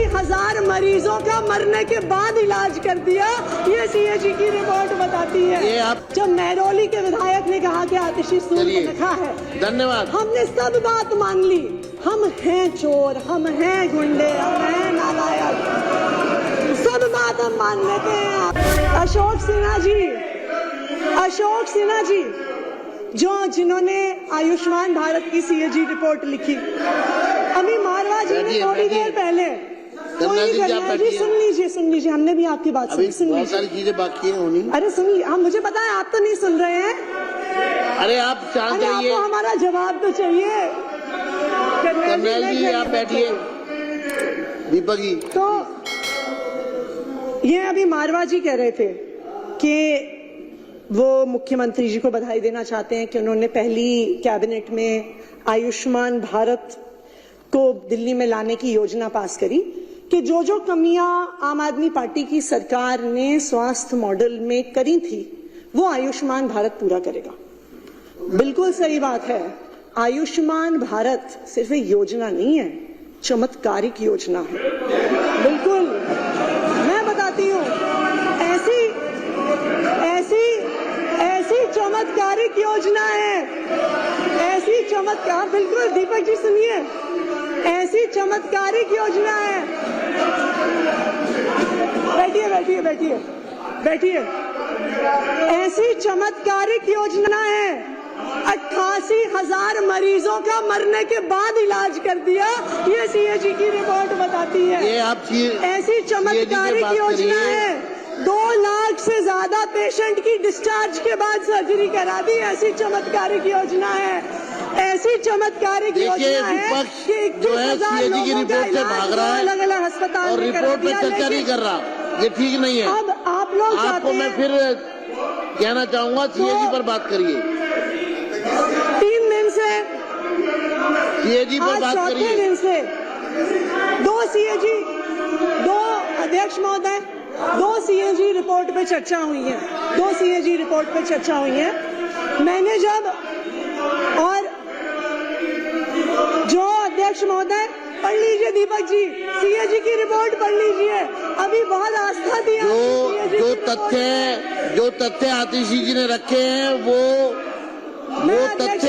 85,000 मरीजों का मरने के बाद इलाज कर दिया, ये सीएजी की रिपोर्ट बताती है। ये आप जब महरौली के विधायक ने कहा कि आतिशी सूद को लिखा है, धन्यवाद, हमने सब बात मान ली। हम हैं चोर, हम हैं गुंडे, हम हैं नालायक, सब बात हम मान लेते हैं। अशोक सिन्हा जी जिन्होंने आयुष्मान भारत की सीएजी रिपोर्ट लिखी, अभी मारवा जी ने थोड़ी देर पहले, जी सुन लीजिए, हमने भी आपकी बात सुनी। बहुत सारी चीजें बाकी हैं होनी। अरे सुनिए, हम मुझे पता है आप तो नहीं सुन रहे हैं। अरे आप शांत रहिए, आपको हमारा जवाब तो चाहिए। कर्नल जी आप बैठिए। दीपक जी, तो ये अभी मारवा जी कह रहे थे कि वो मुख्यमंत्री जी को बधाई देना चाहते हैं कि उन्होंने पहली कैबिनेट में आयुष्मान भारत को दिल्ली में लाने की योजना पास करी, कि जो कमियां आम आदमी पार्टी की सरकार ने स्वास्थ्य मॉडल में करी थी वो आयुष्मान भारत पूरा करेगा। बिल्कुल सही बात है। आयुष्मान भारत सिर्फ एक योजना नहीं है, चमत्कारिक योजना है। बिल्कुल, मैं बताती हूँ, ऐसी चमत्कारिक योजना है, ऐसी चमत्कार, बिल्कुल दीपक जी सुनिए, ऐसी चमत्कारिक योजना है। बैठिए। ऐसी चमत्कारिक योजना है, 88,000 मरीजों का मरने के बाद इलाज कर दिया, ये सीएजी की रिपोर्ट बताती है। ये आप ऐसी चमत्कारिक योजना है, 2 लाख से ज्यादा पेशेंट की डिस्चार्ज के बाद सर्जरी करा दी, ऐसी चमत्कारिक योजना है। ऐसी चमत्कारिक योजना है कि जो है सीएजी की रिपोर्ट से भाग रहा है, अलग-अलग अस्पताल और रिपोर्ट पे चर्चा नहीं कर रहा, ये ठीक नहीं है। अब आप लोग आपको मैं फिर कहना चाहूंगा, सीएजी पर बात करिए। 3 दिन से सीएजी पर बात करिए। 4 दिन से 2 सीएजी, 2 अध्यक्ष महोदय, 2 सीएजी रिपोर्ट पे चर्चा हुई है, 2 सीएजी रिपोर्ट पे चर्चा हुई है। मैंने जब, और जो अध्यक्ष महोदय, पढ़ लीजिए दीपक जी, सीएजी की रिपोर्ट पढ़ लीजिए। अभी बहुत आस्था दी जो तथ्य आतिशी जी ने रखे हैं वो तथ्य,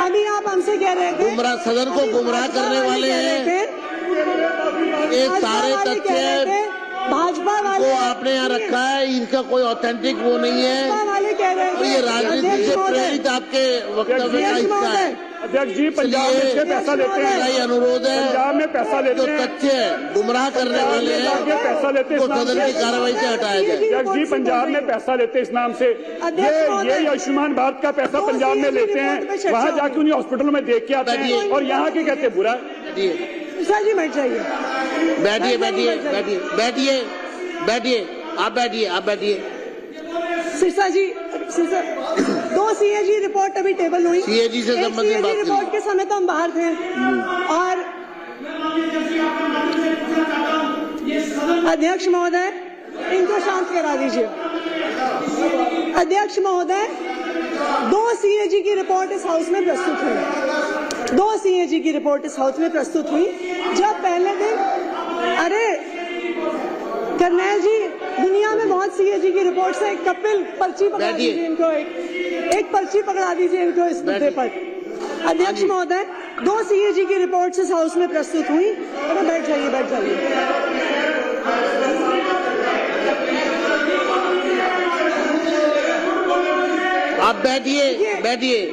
अभी आप हमसे कह रहे थे गुमराह, सदन को गुमराह करने वाले हैं। ये सारे तथ्य भाजपा वाले को आपने यहाँ रखा है, इनका कोई ऑथेंटिक वो नहीं है, वाले कह रहे और ये राजनीति से प्रेरित आपके वक्तव्य का हिस्सा है। अध्यक्ष जी, पंजाब में से पैसा लेते हैं, यही अनुरोध है, पंजाब में पैसा लेते हैं, जो तथ्य गुमराह करने वाले हैं पैसा लेते हैं, वो सदन की कार्रवाई से हटाया जाए। अध्यक्ष जी, पंजाब में पैसा लेते हैं इस नाम से, ये आयुष्मान भारत का पैसा पंजाब में लेते हैं, वहाँ जाके उन्हें हॉस्पिटल में देख के आते हैं, और यहाँ के कहते बुरा। सर जी बैठ जाइए, बैठिए, आप बैठिए। सिरसा जी, 2 सीएजी रिपोर्ट अभी टेबल हुई, सीएजी से संबंधित बात करिए। रिपोर्ट के समय तो हम बाहर थे, और अध्यक्ष महोदय इनको शांत करा दीजिए। अध्यक्ष महोदय, 2 सीएजी की रिपोर्ट इस हाउस में प्रस्तुत हुई, 2 सीएजी की रिपोर्ट इस हाउस में प्रस्तुत हुई। जब पहले दिन, अरे कर्नल जी, दुनिया में बहुत सीएजी की रिपोर्ट से, एक कपिल पर्ची पकड़ा दीजिए इनको, एक पर्ची पकड़ा दीजिए इनको इस मुद्दे पर। अध्यक्ष महोदय, 2 सीएजी की रिपोर्ट इस हाउस में प्रस्तुत हुई। अरे बैठ जाइए। आप बैठिए।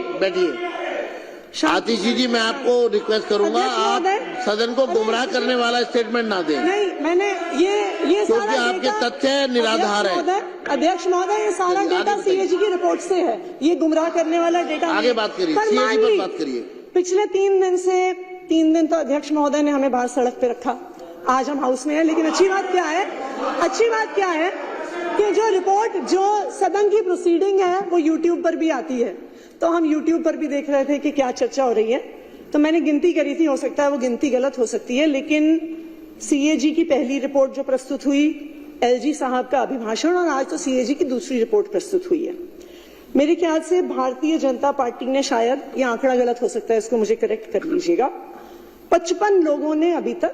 आतिशी जी, मैं आपको रिक्वेस्ट करूंगा, आप सदन को गुमराह करने वाला स्टेटमेंट ना दें। नहीं, मैंने ये क्योंकि आपके तथ्य निराधार है। अध्यक्ष महोदय, ये सारा डेटा सीएजी की रिपोर्ट से है, ये गुमराह करने वाला डेटा। आगे बात करिए, सीएजी पर बात करिए। पिछले 3 दिन तो अध्यक्ष महोदय ने हमें बाहर सड़क पे रखा, आज हम हाउस में हैं, लेकिन अच्छी बात क्या है कि जो रिपोर्ट, जो सदन की प्रोसीडिंग है, वो यूट्यूब पर भी आती है। तो हम यूट्यूब पर भी देख रहे थे कि क्या चर्चा हो रही है, तो मैंने गिनती करी थी, हो सकता है वो गिनती गलत हो सकती है, लेकिन सीएजी की पहली रिपोर्ट जो प्रस्तुत हुई, एलजी साहब का अभिभाषण, और आज तो सीएजी की दूसरी रिपोर्ट प्रस्तुत हुई है। मेरे ख्याल से भारतीय जनता पार्टी ने, शायद ये आंकड़ा गलत हो सकता है, इसको मुझे करेक्ट कर लीजिएगा, 55 लोगों ने अभी तक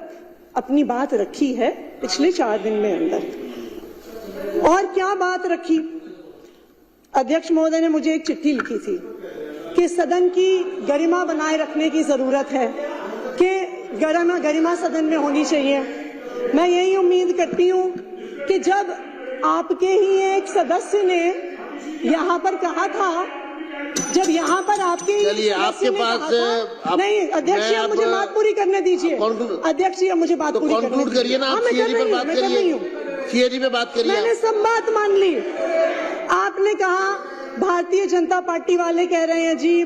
अपनी बात रखी है पिछले 4 दिन में अंदर। और क्या बात रखी? अध्यक्ष महोदय ने मुझे एक चिट्ठी लिखी थी कि सदन की गरिमा बनाए रखने की जरूरत है, कि गरिमा सदन में होनी चाहिए। मैं यही उम्मीद करती हूं कि जब आपके ही एक सदस्य ने यहाँ पर कहा था, जब यहाँ पर आपके आपके पास नहीं अध्यक्ष जी, आप मुझे बात पूरी करने दीजिए। अध्यक्ष जी, आप मुझे बात पूरी कंक्लूड करिए ना। आप सीएजी पर बात करिए, सीएजी पे बात करिए। मैंने सब बात मान ली। आपने कहा भारतीय जनता पार्टी वाले कह रहे हैं जी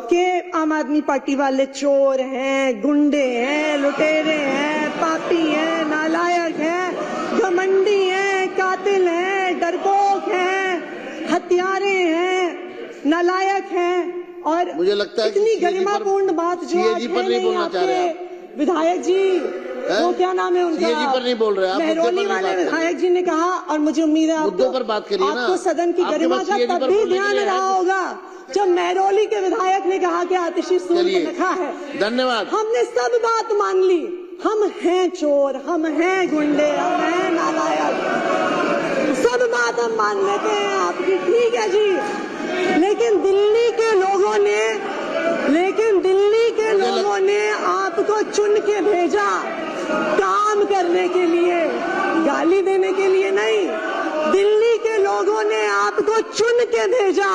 कि आम आदमी पार्टी वाले चोर हैं, गुंडे हैं, लुटेरे हैं, पापी हैं, नालायक हैं, घमंडी हैं, कातिल हैं, डरपोक हैं, हत्यारे हैं, नालायक हैं। और मुझे लगता है इतनी गरिमापूर्ण बात जो आज है नहीं आपके विधायक जी, वो क्या नाम है उनका, सीएजी पर नहीं बोल रहे आप, महरौली वाले विधायक जी ने कहा, और मुझे उम्मीद है मुद्दों पर बात करिए ना। आपको सदन की गरिमा का तब भी ध्यान रहा होगा जब महरौली के विधायक ने कहा कि आतिशी सूद में लिखा है। धन्यवाद। हमने सब बात मान ली। हम हैं चोर, हम हैं गुंडे, हम हैं नालायक, सब बात हम मान लेते हैं आपकी, ठीक है जी। लेकिन दिल्ली के लोगों ने आपको चुन के भेजा काम करने के लिए, गाली देने के लिए नहीं। दिल्ली के लोगों ने आपको चुन के भेजा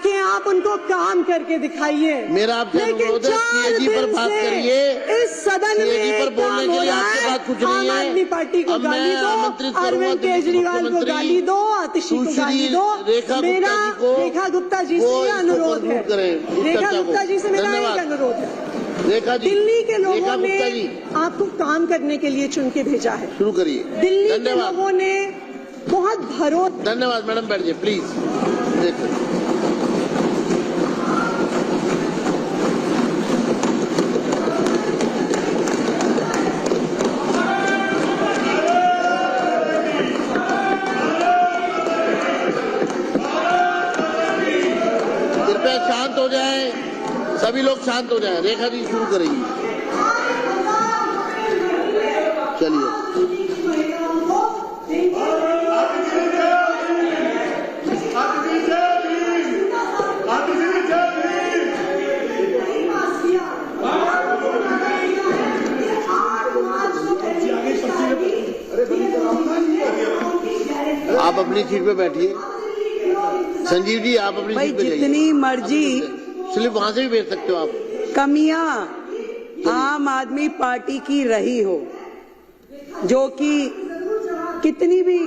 कि आप उनको काम करके दिखाइए। मेरा आपसे अनुरोध है, सीएजी पर बात करिए। इस सदन में पर बोलने के लिए आपके पास कुछ नहीं है। आम आदमी पार्टी को गाली दो, अरविंद केजरीवाल को गाली दो, आतिशी को गाली दो। मेरा रेखा गुप्ता जी से अनुरोध है, रेखा गुप्ता जी से मेरा एक अनुरोध है। दिल्ली के लोगों ने आपको काम करने के लिए चुन के भेजा है, शुरू करिए। दिल्ली के लोगों ने बहुत भरोसा। धन्यवाद मैडम, बैठ जाइए प्लीज। देखो शांत हो जाए, सभी लोग शांत हो जाए। रेखा जी शुरू करेंगी, चलिए। आप अपनी सीट पे बैठिए। संजीव जी, आप अपनी सीट पे जाइए। जितनी मर्जी स्लिप वहां से भी भेज सकते हो आप। कमियां आम आदमी पार्टी की रही हो, जो कि कितनी भी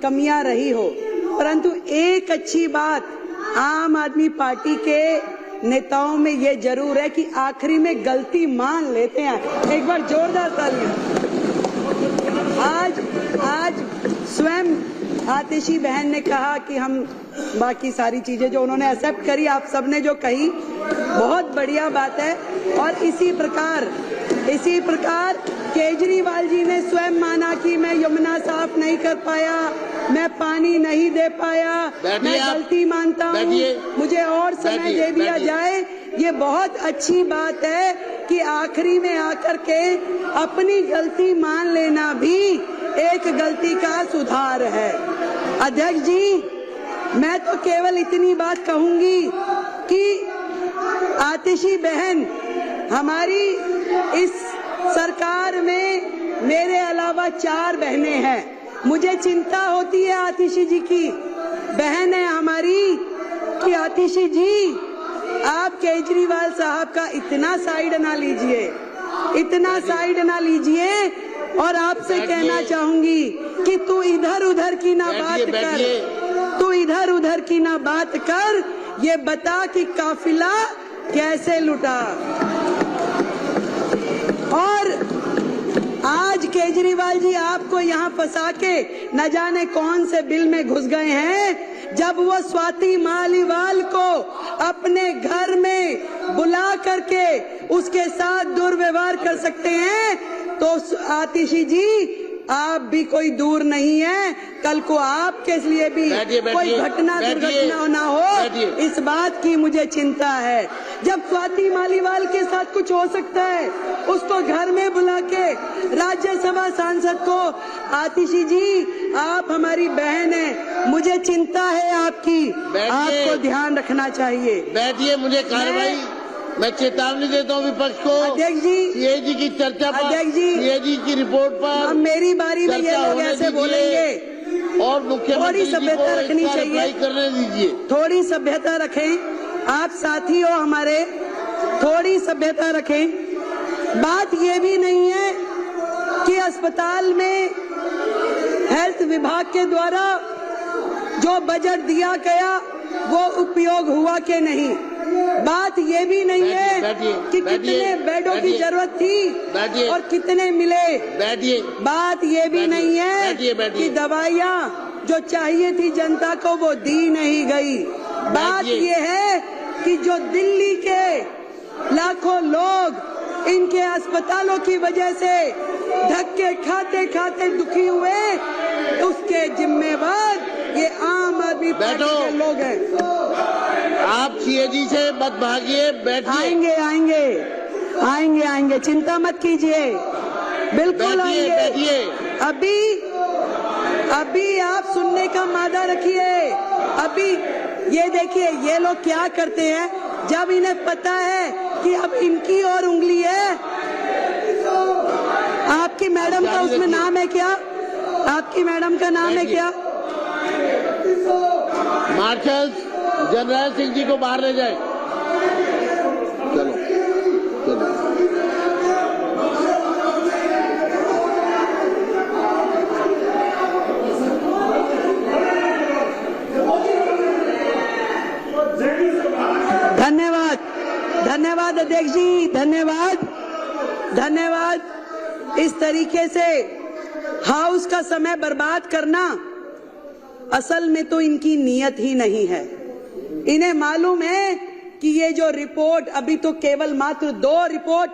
कमियां रही हो, परंतु एक अच्छी बात आम आदमी पार्टी के नेताओं में ये जरूर है कि आखिरी में गलती मान लेते हैं। एक बार जोरदार तालियां। आज स्वयं आतिशी बहन ने कहा कि हम बाकी सारी चीजें जो उन्होंने एक्सेप्ट करी, आप सबने जो कही, बहुत बढ़िया बात है। और इसी प्रकार केजरीवाल जी ने स्वयं माना कि मैं यमुना साफ नहीं कर पाया, मैं पानी नहीं दे पाया, मैं गलती मानता हूँ, मुझे और समय दे दिया जाए। ये बहुत अच्छी बात है कि आखिरी में आकर के अपनी गलती मान लेना भी एक गलती का सुधार है। अध्यक्ष जी, मैं तो केवल इतनी बात कहूंगी कि आतिशी बहन, हमारी इस सरकार में मेरे अलावा 4 बहनें हैं। मुझे चिंता होती है आतिशी जी की, बहन है हमारी, कि आतिशी जी आप केजरीवाल साहब का इतना साइड ना लीजिए, और आपसे कहना चाहूंगी कि तू इधर उधर की ना बात कर, ये बता कि काफिला कैसे लुटा। और आज केजरीवाल जी आपको यहाँ फंसा के न जाने कौन से बिल में घुस गए हैं। जब वो स्वाति मालीवाल को अपने घर में बुला करके उसके साथ दुर्व्यवहार कर सकते हैं, तो आतिशी जी आप भी कोई दूर नहीं है, कल को आपके लिए भी कोई घटना दुर्घटना ना हो, इस बात की मुझे चिंता है। जब स्वाति मालीवाल के साथ कुछ हो सकता है, उसको घर में बुला के राज्यसभा सांसद को, आतिशी जी आप हमारी बहन है, मुझे चिंता है आपकी, आपको ध्यान रखना चाहिए। बैठिए, मुझे कार्रवाई, मैं चेतावनी देता हूँ विपक्ष को। अध्यक्ष जी, सीएजी की चर्चा पर, अध्यक्ष जी, सीएजी की रिपोर्ट पर अब मेरी बारी में ये लोग ऐसे बोलेंगे और मुख्यमंत्री जी को रखनी चाहिए, करने दीजिए। थोड़ी सभ्यता रखें, आप साथी हो हमारे, थोड़ी सभ्यता रखें। बात ये भी नहीं है कि अस्पताल में हेल्थ विभाग के द्वारा जो बजट दिया गया वो उपयोग हुआ कि नहीं। बात ये भी नहीं है कि कितने बेडों की जरूरत थी और कितने मिले। बात ये भी नहीं है कि दवाइयाँ जो चाहिए थी जनता को वो दी नहीं गई। बात ये है कि जो दिल्ली के लाखों लोग इनके अस्पतालों की वजह से धक्के खाते खाते दुखी हुए, उसके जिम्मेवार ये आम आदमी पार्टी के लोग हैं। आप सीएजी से मत भागिए, बैठिए। आएंगे आएंगे आएंगे आएंगे, चिंता मत कीजिए, बिल्कुल आएंगे। अभी आप सुनने का मादा रखिए। अभी ये देखिए ये लोग क्या करते हैं, जब इन्हें पता है कि अब इनकी और उंगली है। आपकी मैडम का उसमें नाम है क्या? आपकी मैडम का नाम है क्या? मार्शल जनरल सिंह जी को बाहर ले जाए। चलो चलो। धन्यवाद, धन्यवाद अध्यक्ष जी, धन्यवाद, धन्यवाद। इस तरीके से हाउस का समय बर्बाद करना असल में तो इनकी नीयत ही नहीं है। इन्हें मालूम है कि ये जो रिपोर्ट, अभी तो केवल मात्र 2 रिपोर्ट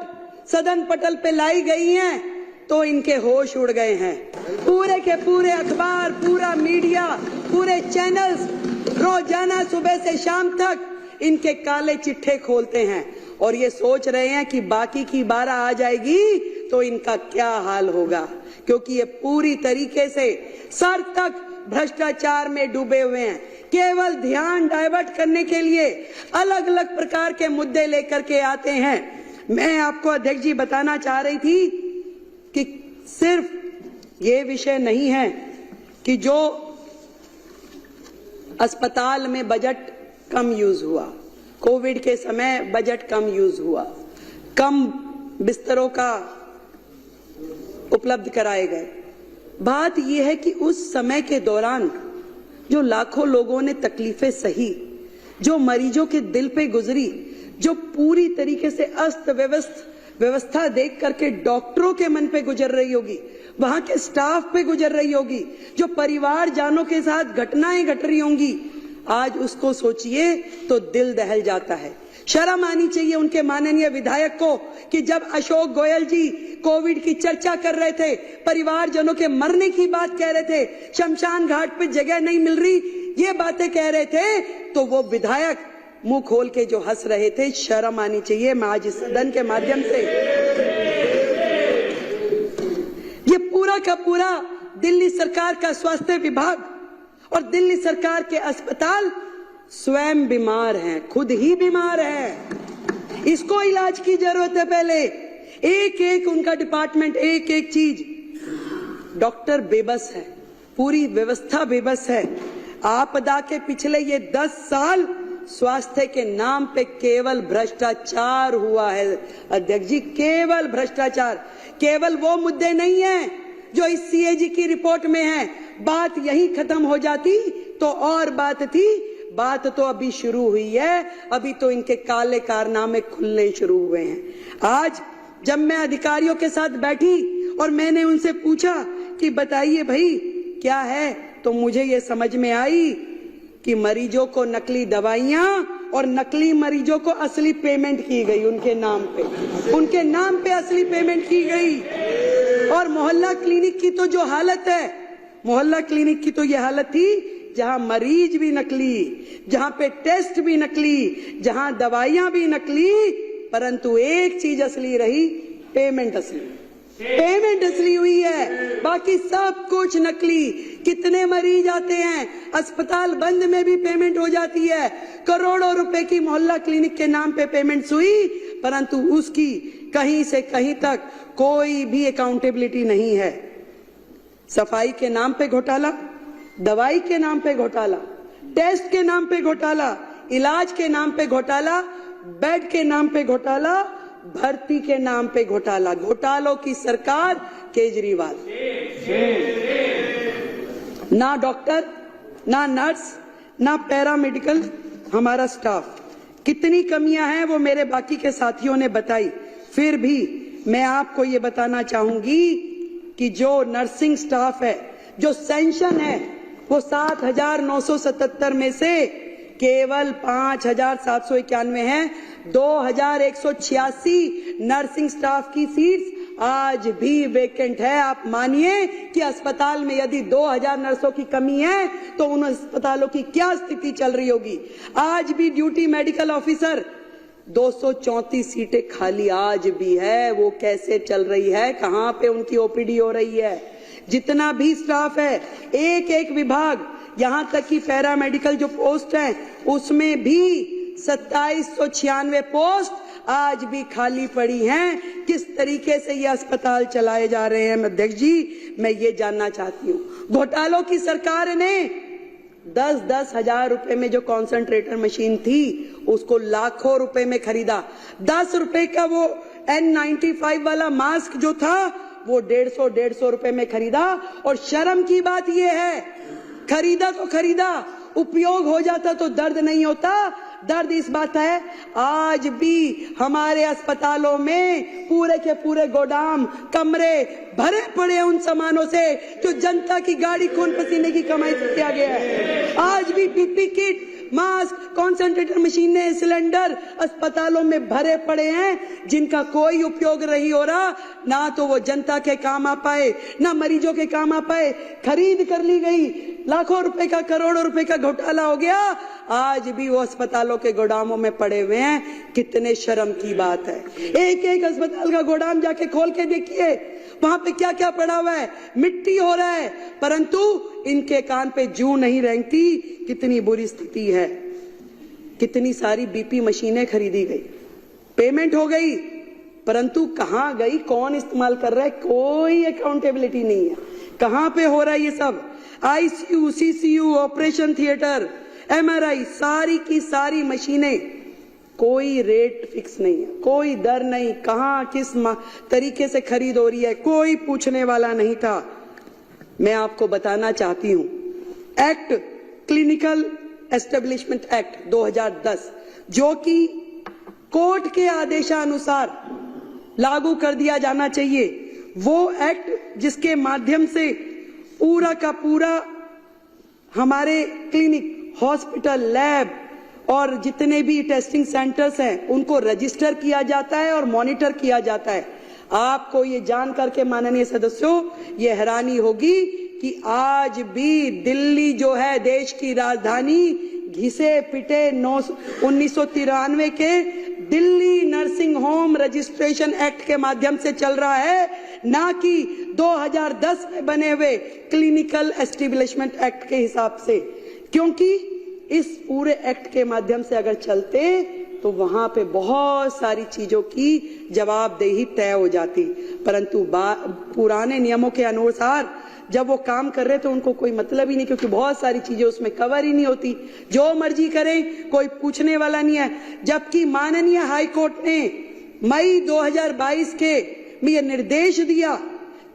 सदन पटल पे लाई गई हैं, तो इनके होश उड़ गए हैं। पूरे के पूरे अखबार, पूरा मीडिया, पूरे चैनल्स रोजाना सुबह से शाम तक इनके काले चिट्ठे खोलते हैं और ये सोच रहे हैं कि बाकी की 12 आ जाएगी तो इनका क्या हाल होगा, क्योंकि ये पूरी तरीके से सर तक भ्रष्टाचार में डूबे हुए हैं। केवल ध्यान डाइवर्ट करने के लिए अलग अलग प्रकार के मुद्दे लेकर के आते हैं। मैं आपको अध्यक्ष जी बताना चाह रही थी कि सिर्फ ये विषय नहीं है कि जो अस्पताल में बजट कम यूज हुआ, कोविड के समय बजट कम यूज हुआ, कम बिस्तरों का उपलब्ध कराए गए। बात यह है कि उस समय के दौरान जो लाखों लोगों ने तकलीफें सही, जो मरीजों के दिल पे गुजरी, जो पूरी तरीके से अस्त व्यवस्था देख करके डॉक्टरों के मन पे गुजर रही होगी, वहां के स्टाफ पे गुजर रही होगी, जो परिवार जानों के साथ घटनाएं घट रही होंगी, आज उसको सोचिए तो दिल दहल जाता है। शर्म आनी चाहिए उनके माननीय विधायक को कि जब अशोक गोयल जी कोविड की चर्चा कर रहे थे, परिवारजनों के मरने की बात कह रहे थे, शमशान घाट पे जगह नहीं मिल रही, ये बातें कह रहे थे, तो वो विधायक मुंह खोल के जो हंस रहे थे। शर्म आनी चाहिए। मैं आज इस सदन के माध्यम से ये पूरा का पूरा दिल्ली सरकार का स्वास्थ्य विभाग और दिल्ली सरकार के अस्पताल स्वयं बीमार हैं, खुद ही बीमार हैं। इसको इलाज की जरूरत है। पहले एक एक उनका डिपार्टमेंट, एक एक चीज, डॉक्टर बेबस है, पूरी व्यवस्था बेबस है। आपदा के पिछले ये 10 साल स्वास्थ्य के नाम पे केवल भ्रष्टाचार हुआ है अध्यक्ष जी, केवल भ्रष्टाचार। केवल वो मुद्दे नहीं है जो इस सीएजी की रिपोर्ट में है। बात यही खत्म हो जाती तो और बात थी, बात तो अभी शुरू हुई है। अभी तो इनके काले कारनामे खुलने शुरू हुए हैं। आज जब मैं अधिकारियों के साथ बैठी और मैंने उनसे पूछा कि बताइए भाई क्या है, तो मुझे ये समझ में आई कि मरीजों को नकली दवाइयां और नकली मरीजों को असली पेमेंट की गई। उनके नाम पे असली पेमेंट की गई और मोहल्ला क्लिनिक की तो जो हालत है, मोहल्ला क्लिनिक की तो ये हालत थी जहां मरीज भी नकली, जहां पे टेस्ट भी नकली, जहां दवाइयां भी नकली, परंतु एक चीज असली रही, पेमेंट असली। पेमेंट असली हुई है, बाकी सब कुछ नकली। कितने मरीज आते हैं, अस्पताल बंद में भी पेमेंट हो जाती है। करोड़ों रुपए की मोहल्ला क्लिनिक के नाम पे पेमेंट्स हुई, परंतु उसकी कहीं से कहीं तक कोई भी अकाउंटेबिलिटी नहीं है। सफाई के नाम पे घोटाला, दवाई के नाम पे घोटाला, टेस्ट के नाम पे घोटाला, इलाज के नाम पे घोटाला, बेड के नाम पे घोटाला, भर्ती के नाम पे घोटाला। घोटालों की सरकार केजरीवाल। ना डॉक्टर, ना नर्स, ना पैरामेडिकल हमारा स्टाफ। कितनी कमियां हैं वो मेरे बाकी के साथियों ने बताई। फिर भी मैं आपको ये बताना चाहूंगी कि जो नर्सिंग स्टाफ है, जो सेंशन है, वो 7,977 में से केवल 5,791 है। 2,186 नर्सिंग स्टाफ की सीट्स आज भी वेकेंट है। आप मानिए कि अस्पताल में यदि 2,000 नर्सों की कमी है तो उन अस्पतालों की क्या स्थिति चल रही होगी। आज भी ड्यूटी मेडिकल ऑफिसर 234 सीटें खाली आज भी है। वो कैसे चल रही है, कहां पे उनकी ओपीडी हो रही है। जितना भी स्टाफ है, एक एक विभाग, यहां तक कि पैरामेडिकल जो पोस्ट है उसमें भी 2796 पोस्ट आज भी खाली पड़ी हैं। किस तरीके से ये अस्पताल चलाए जा रहे हैं अध्यक्ष जी, मैं ये जानना चाहती हूँ। घोटालों की सरकार ने 10-10 हजार रुपए में जो कॉन्सेंट्रेटर मशीन थी उसको लाखों रुपए में खरीदा। 10 रुपए का वो N95 वाला मास्क जो था वो 150 रुपए में खरीदा। और शर्म की बात ये है, खरीदा तो खरीदा, उपयोग हो जाता तो दर्द नहीं होता। दर्द इस बात है, आज भी हमारे अस्पतालों में पूरे के पूरे गोदाम, कमरे भरे पड़े हैं उन सामानों से जो जनता की गाड़ी खून पसीने की कमाई से किया गया है। आज भी पीपी किट, मास्क, कॉन्सेंट्रेटर मशीनें, सिलेंडर अस्पतालों में भरे पड़े हैं जिनका कोई उपयोग नहीं हो रहा। ना तो वो जनता के काम आ पाए, ना मरीजों के काम आ पाए। खरीद कर ली गई, लाखों रुपए का, करोड़ों रुपए का घोटाला हो गया। आज भी वो अस्पतालों के गोदामों में पड़े हुए हैं। कितने शर्म की बात है। एक एक अस्पताल का गोदाम जाके खोल के देखिए, वहां पे क्या क्या पड़ा हुआ है। मिट्टी हो रहा है, परंतु इनके कान पे जूं नहीं रेंगती। कितनी बुरी स्थिति है। कितनी सारी बीपी मशीनें खरीदी गई, पेमेंट हो गई, परंतु कहां गई, कौन इस्तेमाल कर रहा है, कोई अकाउंटेबिलिटी नहीं है। कहां पे हो रहा है ये सब। ICU, CCU, operation theatre, MRI, सारी की सारी मशीनें, कोई रेट फिक्स नहीं है, कोई दर नहीं, कहां किस तरीके से खरीद हो रही है, कोई पूछने वाला नहीं था। मैं आपको बताना चाहती हूं, एक्ट, क्लिनिकल एस्टेब्लिशमेंट एक्ट 2010, जो कि कोर्ट के आदेशानुसार लागू कर दिया जाना चाहिए, वो एक्ट जिसके माध्यम से पूरा का पूरा हमारे क्लिनिक, हॉस्पिटल, लैब और जितने भी टेस्टिंग सेंटर्स हैं उनको रजिस्टर किया जाता है और मॉनिटर किया जाता है। आपको ये जान करके माननीय सदस्यों ये हैरानी होगी कि आज भी दिल्ली जो है देश की राजधानी, घिसे पिटे 1993 के Delhi nursing home registration act के माध्यम से चल रहा है, ना कि 2010 में बने हुए क्लिनिकल एस्टेब्लिशमेंट एक्ट के हिसाब से। क्योंकि इस पूरे एक्ट के माध्यम से अगर चलते तो वहां पे बहुत सारी चीजों की जवाबदेही तय हो जाती, परंतु पुराने नियमों के अनुसार जब वो काम कर रहे तो उनको कोई मतलब ही नहीं, क्योंकि बहुत सारी चीजें उसमें कवर ही नहीं होती। जो मर्जी करें, कोई पूछने वाला नहीं है। जबकि माननीय हाई कोर्ट ने मई 2022 के में ये निर्देश दिया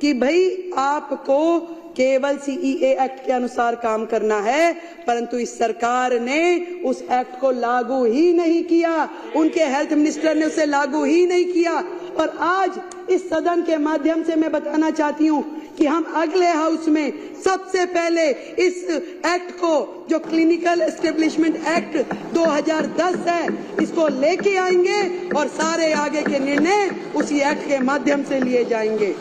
कि भाई आपको केवल सीईए एक्ट के अनुसार काम करना है, परंतु इस सरकार ने उस एक्ट को लागू ही नहीं किया। उनके हेल्थ मिनिस्टर ने उसे लागू ही नहीं किया। और आज इस सदन के माध्यम से मैं बताना चाहती हूं कि हम अगले हाउस में सबसे पहले इस एक्ट को, जो क्लिनिकल एस्टेब्लिशमेंट एक्ट 2010 है, इसको लेके आएंगे और सारे आगे के निर्णय उसी एक्ट के माध्यम से लिए जाएंगे।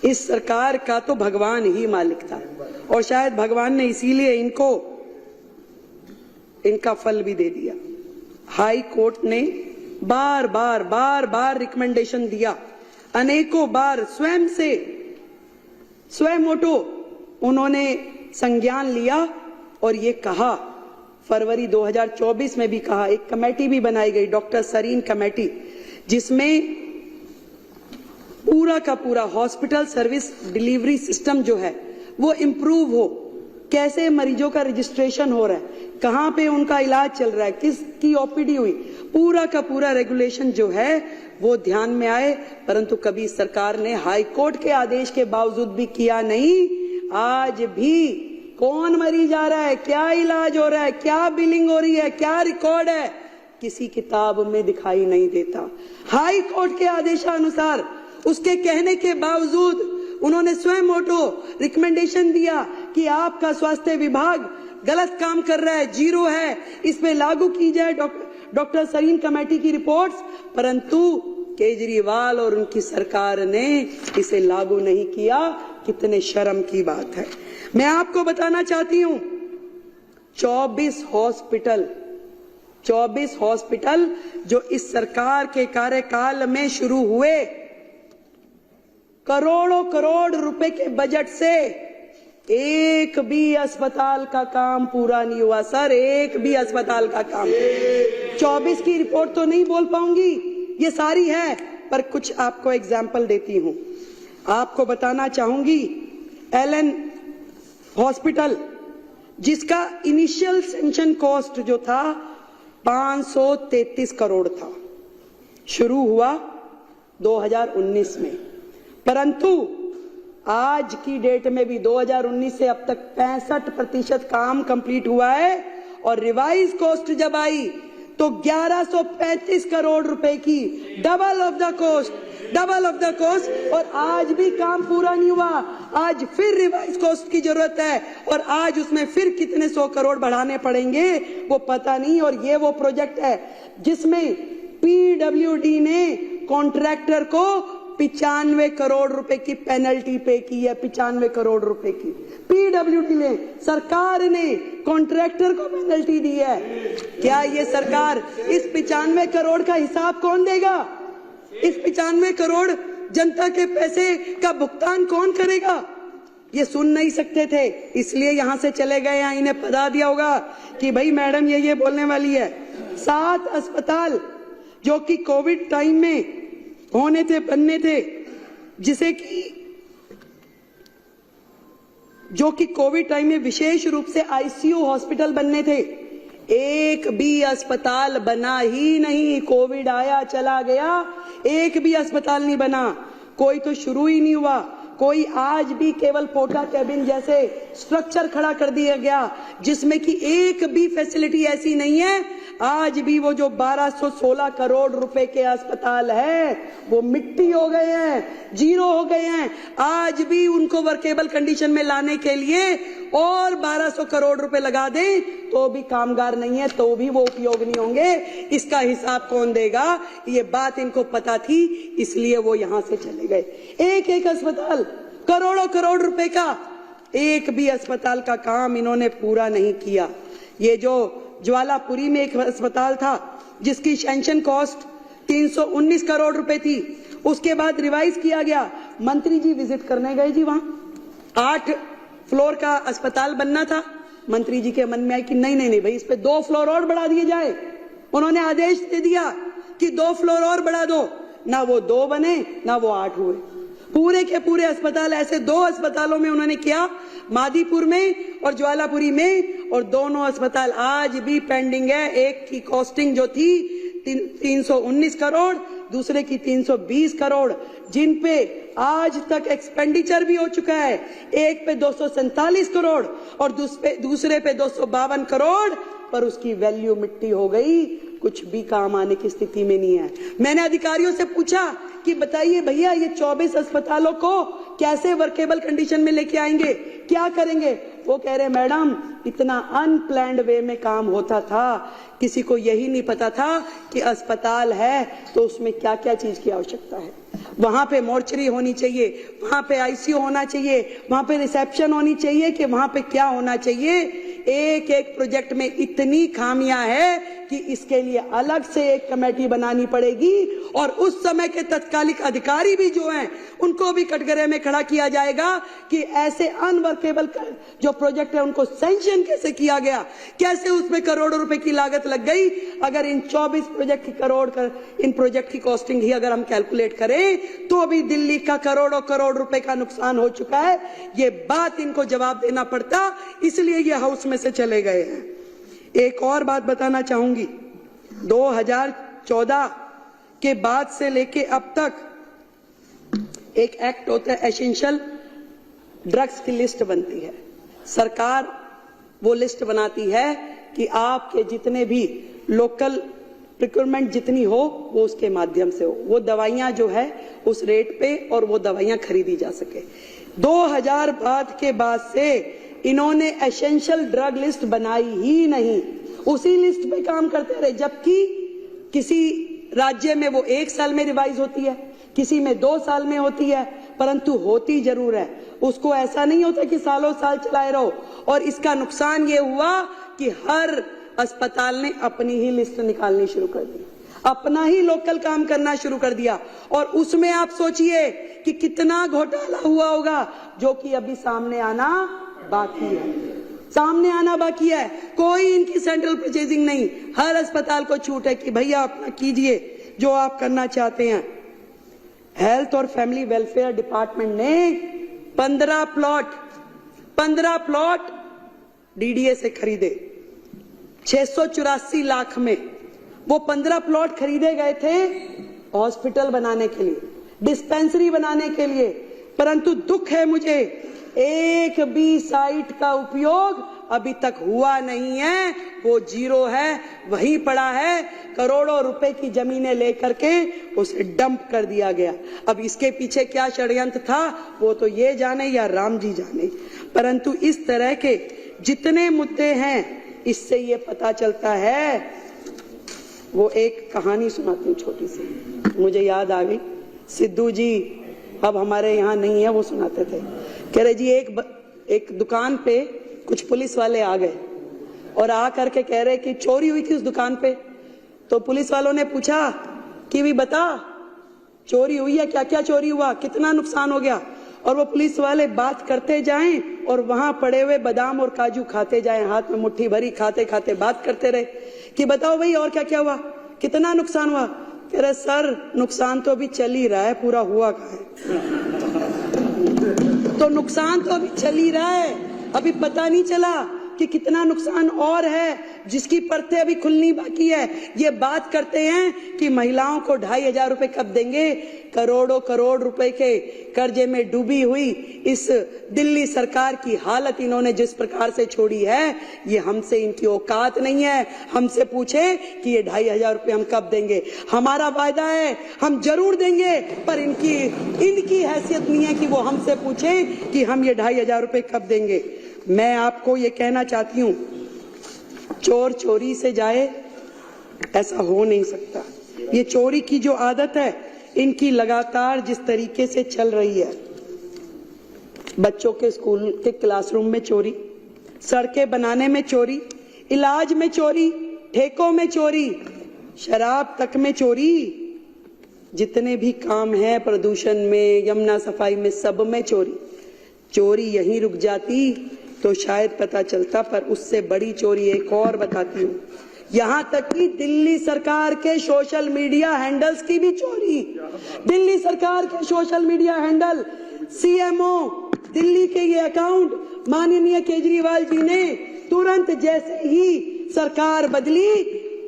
इस सरकार का तो भगवान ही मालिक था और शायद भगवान ने इसीलिए इनको इनका फल भी दे दिया। हाई कोर्ट ने बार बार रिकमेंडेशन दिया, अनेकों बार स्वयं ओटो उन्होंने संज्ञान लिया और ये कहा, फरवरी 2024 में भी कहा, एक कमेटी भी बनाई गई, डॉक्टर सरीन कमेटी, जिसमें पूरा का पूरा हॉस्पिटल सर्विस डिलीवरी सिस्टम जो है वो इम्प्रूव हो, कैसे मरीजों का रजिस्ट्रेशन हो रहा है, कहां पे उनका इलाज चल रहा है, किसकी ओपीडी हुई, पूरा का पूरा रेगुलेशन जो है वो ध्यान में आए। परंतु कभी सरकार ने हाई कोर्ट के आदेश के बावजूद भी किया नहीं। आज भी कौन मरीज आ रहा है, क्या इलाज हो रहा है, क्या बिलिंग हो रही है, क्या रिकॉर्ड है, किसी किताब में दिखाई नहीं देता। हाई कोर्ट के आदेशानुसार उसके कहने के बावजूद उन्होंने स्वयं ओटो रिकमेंडेशन दिया कि आपका स्वास्थ्य विभाग गलत काम कर रहा है, जीरो है, इस पे लागू की जाए डॉक्टर सरीन कमेटी की रिपोर्ट्स। परंतु केजरीवाल और उनकी सरकार ने इसे लागू नहीं किया। कितने शर्म की बात है। मैं आपको बताना चाहती हूं, 24 हॉस्पिटल जो इस सरकार के कार्यकाल में शुरू हुए, करोड़ों करोड़ रुपए के बजट से एक भी अस्पताल का काम पूरा नहीं हुआ सर, एक भी अस्पताल का काम। 24 की रिपोर्ट तो नहीं बोल पाऊंगी, ये सारी है, पर कुछ आपको एग्जाम्पल देती हूं। आपको बताना चाहूंगी, एलन हॉस्पिटल जिसका इनिशियल सेंक्शन कॉस्ट जो था 533 करोड़ था, शुरू हुआ 2019 में, परंतु आज की डेट में भी 2019 से अब तक 65% काम कंप्लीट हुआ है और रिवाइज कॉस्ट जब आई तो 1135 करोड़ रुपए की, डबल ऑफ द कॉस्ट, और आज भी काम पूरा नहीं हुआ। आज फिर रिवाइज कॉस्ट की जरूरत है और आज उसमें फिर कितने 100 करोड़ बढ़ाने पड़ेंगे वो पता नहीं। और ये वो प्रोजेक्ट है जिसमें पीडब्ल्यूडी ने कॉन्ट्रैक्टर को 95 करोड़ रुपए की पेनल्टी पे की है, 95 करोड़ रुपए की पीडब्ल्यूडी ने, सरकार ने कॉन्ट्रैक्टर को पेनल्टी दी है। क्या ये सरकार, इस 95 करोड़ का हिसाब कौन देगा? इस 95 करोड़ जनता के पैसे का भुगतान कौन करेगा? ये सुन नहीं सकते थे, इसलिए यहां से चले गए। यहाँ इन्हें पता दिया होगा कि भाई मैडम ये बोलने वाली है। 7 अस्पताल जो कि कोविड टाइम में बनने थे, जो कि कोविड टाइम में विशेष रूप से आईसीयू हॉस्पिटल बनने थे, एक भी अस्पताल बना ही नहीं। कोविड आया चला गया, एक भी अस्पताल नहीं बना, कोई तो शुरू ही नहीं हुआ। कोई आज भी केवल पोटा कैबिन जैसे स्ट्रक्चर खड़ा कर दिया गया जिसमें कि एक भी फैसिलिटी ऐसी नहीं है। आज भी वो जो 1216 करोड़ रुपए के अस्पताल है वो मिट्टी हो गए हैं, जीरो हो गए हैं। आज भी उनको वर्केबल कंडीशन में लाने के लिए और 1200 करोड़ रुपए लगा दें तो भी कामगार नहीं है, तो भी वो उपयोग नहीं होंगे। इसका हिसाब कौन देगा? ये बात इनको पता थी, इसलिए वो यहां से चले गए। एक अस्पताल करोड़ों करोड़ रुपए का, एक भी अस्पताल का काम इन्होंने पूरा नहीं किया। ये जो ज्वालापुरी में एक अस्पताल था जिसकी सैंक्शन कॉस्ट 319 करोड़ रुपए थी, उसके बाद रिवाइज किया गया। मंत्री जी विजिट करने गए जी, वहां 8 फ्लोर का अस्पताल बनना था। मंत्री जी के मन में आया कि नहीं भाई, इस पे 2 फ्लोर और बढ़ा दिए जाए। उन्होंने आदेश दे दिया कि 2 फ्लोर और बढ़ा दो। ना वो 2 बने ना वो 8 हुए। पूरे के पूरे अस्पताल ऐसे 2 अस्पतालों में उन्होंने किया, मादीपुर में और ज्वालापुरी में, और दोनों अस्पताल आज भी पेंडिंग है। एक की कॉस्टिंग जो थी 319 करोड़, दूसरे की 320 करोड़, जिन पे आज तक एक्सपेंडिचर भी हो चुका है। एक पे 247 करोड़ और दूसरे पे 252 करोड़, पर उसकी वैल्यू मिट्टी हो गई, कुछ भी काम आने की स्थिति में नहीं है। मैंने अधिकारियों से पूछा कि बताइए भैया, ये 24 अस्पतालों को कैसे वर्केबल कंडीशन में लेके आएंगे, क्या करेंगे? वो कह रहे मैडम इतना अनप्लैंड वे में काम होता था, किसी को यही नहीं पता था कि अस्पताल है तो उसमें क्या क्या चीज की आवश्यकता है। वहां पे मोर्चरी होनी चाहिए, वहां पे आईसीयू होना चाहिए, वहां पे रिसेप्शन होनी चाहिए, कि वहां पे क्या होना चाहिए। एक एक प्रोजेक्ट में इतनी खामियां है कि इसके लिए अलग से एक कमेटी बनानी पड़ेगी और उस समय के तत्कालिक अधिकारी भी जो हैं उनको भी कटघरे में खड़ा किया जाएगा कि ऐसे अनवर्केबल जो प्रोजेक्ट है उनको सैंक्शन कैसे किया गया, कैसे उसमें करोड़ों रुपए की लागत लग गई। अगर इन 24 प्रोजेक्ट की इन प्रोजेक्ट की कॉस्टिंग ही अगर हम कैलकुलेट करें तो अभी दिल्ली का करोड़ों करोड़ रुपए का नुकसान हो चुका है। ये बात इनको जवाब देना पड़ता, इसलिए ये हाउस में से चले गए हैं। एक और बात बताना चाहूंगी, 2014 के बाद से लेके अब तक एक एक्ट होता है, एसेंशियल ड्रग्स की लिस्ट बनती है। सरकार वो लिस्ट बनाती है कि आपके जितने भी लोकल प्रिक्योरमेंट जितनी हो वो उसके माध्यम से हो, वो दवाइयां जो है उस रेट पे और वो दवाइयां खरीदी जा सके। 2000 के बाद से इन्होंने एसेंशियल ड्रग लिस्ट बनाई ही नहीं, उसी लिस्ट पे काम करते रहे। जबकि किसी राज्य में वो 1 साल में रिवाइज होती है, किसी में 2 साल में होती है, परंतु होती जरूर है। उसको ऐसा नहीं होता कि सालों साल चलाए रहो। और इसका नुकसान ये हुआ कि हर अस्पताल ने अपनी ही लिस्ट निकालनी शुरू कर दी, अपना ही लोकल काम करना शुरू कर दिया। और उसमें आप सोचिए कि कितना घोटाला हुआ होगा, जो कि अभी सामने आना बाकी है, सामने आना बाकी है। कोई इनकी सेंट्रल परचेजिंग नहीं, हर अस्पताल को छूट है कि भैया अपना कीजिए जो आप करना चाहते हैं। हेल्थ और फैमिली वेलफेयर डिपार्टमेंट ने 15 प्लॉट डीडीए से खरीदे 684 लाख में। वो 15 प्लॉट खरीदे गए थे हॉस्पिटल बनाने के लिए, डिस्पेंसरी बनाने के लिए, परंतु दुख है मुझे एक भी साइट का उपयोग अभी तक हुआ नहीं है, वो जीरो है, वहीं पड़ा है। करोड़ों रुपए की जमीनें लेकर के उसे डंप कर दिया गया। अब इसके पीछे क्या षड्यंत्र था वो तो ये जाने या राम जी जाने, परंतु इस तरह के जितने मुद्दे हैं इससे ये पता चलता है। वो एक कहानी सुनाती हूँ छोटी सी, मुझे याद आ गई। सिद्धू जी अब हमारे यहाँ नहीं है, वो सुनाते थे, कह रहे जी एक दुकान पे कुछ पुलिस वाले आ गए और आ करके कह रहे कि चोरी हुई थी उस दुकान पे। तो पुलिस वालों ने पूछा कि भी बता चोरी हुई है, क्या क्या चोरी हुआ, कितना नुकसान हो गया। और वो पुलिस वाले बात करते जाएं और वहां पड़े हुए बादाम और काजू खाते जाएं, हाथ में मुट्ठी भरी खाते खाते बात करते रहे कि बताओ भाई और क्या क्या हुआ, कितना नुकसान हुआ। कह रहे सर नुकसान तो अभी चल ही रहा है, पूरा हुआ कहाँ है। तो नुकसान तो अभी चल ही रहा है, अभी पता नहीं चला कि कितना नुकसान और है जिसकी परतें अभी खुलनी बाकी है। ये बात करते हैं कि महिलाओं को 2500 रुपए कब देंगे। करोड़ों करोड़ रुपए के कर्जे में डूबी हुई इस दिल्ली सरकार की हालत इन्होंने जिस प्रकार से छोड़ी है, ये हमसे इनकी औकात नहीं है। हमसे पूछे कि ये 2500 रुपए हम कब देंगे, हमारा वायदा है हम जरूर देंगे, पर इनकी हैसियत नहीं है कि वो हमसे पूछे कि हम ये 2500 रुपए कब देंगे। मैं आपको ये कहना चाहती हूँ, चोर चोरी से जाए ऐसा हो नहीं सकता। ये चोरी की जो आदत है इनकी लगातार जिस तरीके से चल रही है, बच्चों के स्कूल के क्लासरूम में चोरी, सड़कें बनाने में चोरी, इलाज में चोरी, ठेकों में चोरी, शराब तक में चोरी, जितने भी काम है प्रदूषण में, यमुना सफाई में, सब में चोरी। चोरी यहीं रुक जाती तो शायद पता चलता, पर उससे बड़ी चोरी एक और बताती हूँ। यहां तक कि दिल्ली सरकार के सोशल मीडिया हैंडल्स की भी चोरी। दिल्ली सरकार के social media handle, CMO Delhi के ये अकाउंट माननीय केजरीवाल जी ने तुरंत जैसे ही सरकार बदली,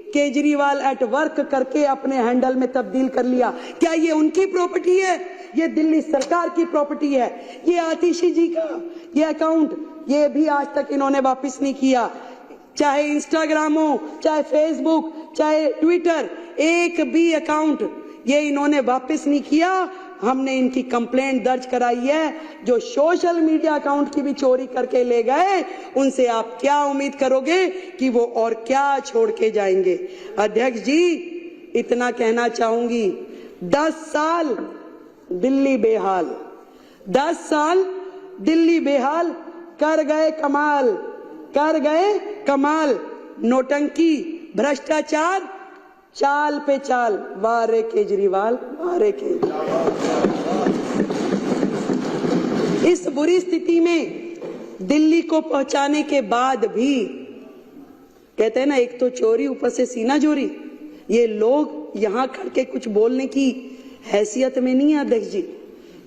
केजरीवाल एट वर्क करके अपने हैंडल में तब्दील कर लिया। क्या ये उनकी प्रॉपर्टी है? ये दिल्ली सरकार की प्रॉपर्टी है। ये आतिशी जी का ये अकाउंट, ये भी आज तक इन्होंने वापस नहीं किया। चाहे इंस्टाग्राम हो, चाहे फेसबुक, चाहे ट्विटर, एक भी अकाउंट ये इन्होंने वापस नहीं किया। हमने इनकी कंप्लेंट दर्ज कराई है। जो सोशल मीडिया अकाउंट की भी चोरी करके ले गए, उनसे आप क्या उम्मीद करोगे कि वो और क्या छोड़ के जाएंगे। अध्यक्ष जी, इतना कहना चाहूंगी, 10 साल दिल्ली बेहाल, 10 साल दिल्ली बेहाल, कर गए कमाल, कर गए कमाल। नोटंकी, भ्रष्टाचार, चाल पे चाल, वाह रे केजरीवाल, वाह रे केजरीवाल। इस बुरी स्थिति में दिल्ली को पहुंचाने के बाद भी, कहते हैं ना, एक तो चोरी, ऊपर से सीना चोरी। ये लोग यहां खड़ के कुछ बोलने की हैसियत में नहीं है अध्यक्ष जी।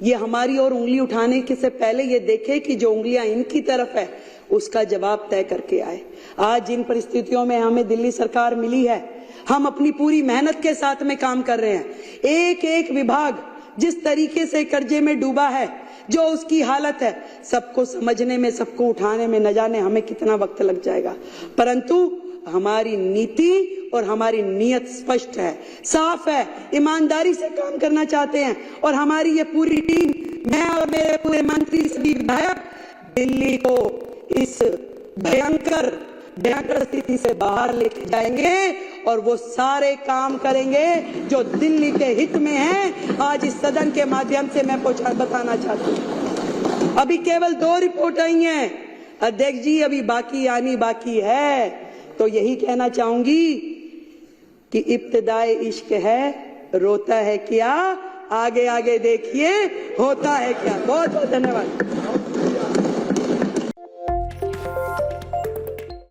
ये हमारी और उंगली उठाने के से पहले ये देखे कि जो उंगलियां इनकी तरफ है उसका जवाब तय करके आए। आज जिन परिस्थितियों में हमें दिल्ली सरकार मिली है, हम अपनी पूरी मेहनत के साथ में काम कर रहे हैं। एक एक विभाग जिस तरीके से कर्जे में डूबा है, जो उसकी हालत है, सबको समझने में, सबको उठाने में न जाने हमें कितना वक्त लग जाएगा। परंतु हमारी नीति और हमारी नीयत स्पष्ट है, साफ है, ईमानदारी से काम करना चाहते हैं। और हमारी ये पूरी टीम, मैं और मेरे पूरे मंत्री, सभी विधायक, दिल्ली को इस भयंकर स्थिति से बाहर लेके जाएंगे और वो सारे काम करेंगे जो दिल्ली के हित में है। आज इस सदन के माध्यम से मैं बताना चाहती हूँ, अभी केवल 2 रिपोर्ट आई हैं अध्यक्ष जी, अभी बाकी आनी बाकी है। तो यही कहना चाहूंगी कि इब्तिदाए इश्क है, रोता है क्या, आगे आगे देखिए होता है क्या। बहुत बहुत धन्यवाद।